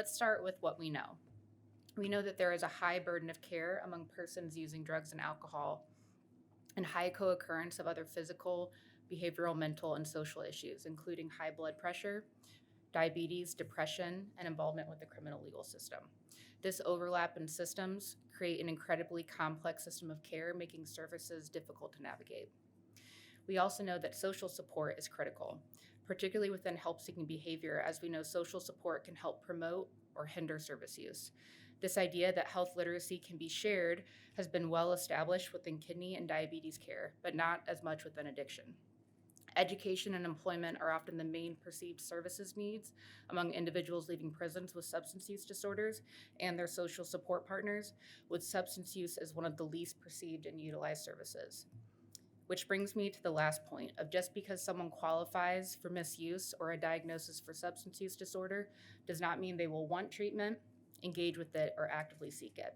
let's start with what we know. We know that there is a high burden of care among persons using drugs and alcohol, and high co-occurrence of other physical, behavioral, mental, and social issues, including high blood pressure, diabetes, depression, and involvement with the criminal legal system. This overlap in systems create an incredibly complex system of care, making services difficult to navigate. We also know that social support is critical, particularly within help-seeking behavior, as we know social support can help promote or hinder service use. This idea that health literacy can be shared has been well established within kidney and diabetes care, but not as much within addiction. Education and employment are often the main perceived services needs among individuals leaving prisons with substance use disorders and their social support partners, with substance use as one of the least perceived and utilized services. Which brings me to the last point of just because someone qualifies for misuse or a diagnosis for substance use disorder does not mean they will want treatment, engage with it, or actively seek it.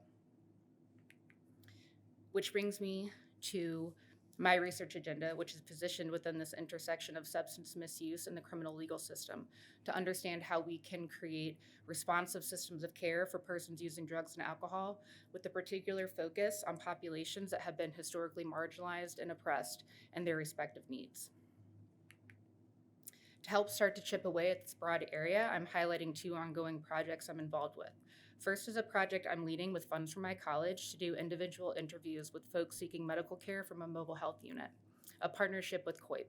Which brings me to my research agenda, which is positioned within this intersection of substance misuse and the criminal legal system, to understand how we can create responsive systems of care for persons using drugs and alcohol, with a particular focus on populations that have been historically marginalized and oppressed and their respective needs. To help start to chip away at this broad area, I'm highlighting 2 ongoing projects I'm involved with. First is a project I'm leading with funds from my college to do individual interviews with folks seeking medical care from a mobile health unit, a partnership with COIP,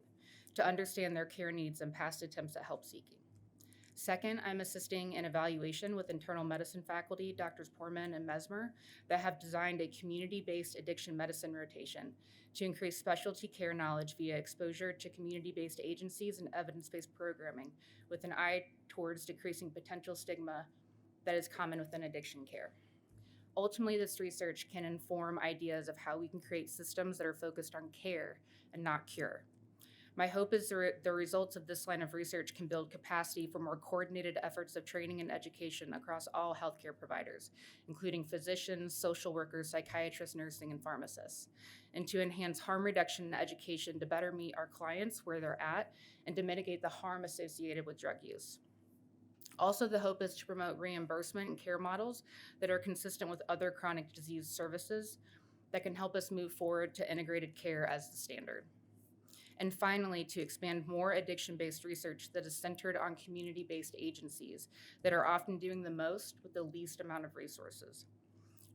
to understand their care needs and past attempts at help seeking. Second, I'm assisting in evaluation with internal medicine faculty, Drs. Poorman and Mesmer, that have designed a community-based addiction medicine rotation to increase specialty care knowledge via exposure to community-based agencies and evidence-based programming, with an eye towards decreasing potential stigma that is common within addiction care. Ultimately, this research can inform ideas of how we can create systems that are focused on care and not cure. My hope is the results of this line of research can build capacity for more coordinated efforts of training and education across all healthcare providers, including physicians, social workers, psychiatrists, nursing, and pharmacists, and to enhance harm reduction and education to better meet our clients where they're at and to mitigate the harm associated with drug use. Also, the hope is to promote reimbursement and care models that are consistent with other chronic disease services that can help us move forward to integrated care as the standard. And finally, to expand more addiction-based research that is centered on community-based agencies that are often doing the most with the least amount of resources,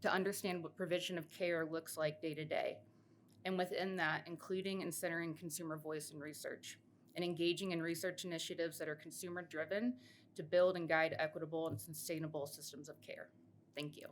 to understand what provision of care looks like day to day, and within that, including and centering consumer voice in research, and engaging in research initiatives that are consumer-driven to build and guide equitable and sustainable systems of care. Thank you.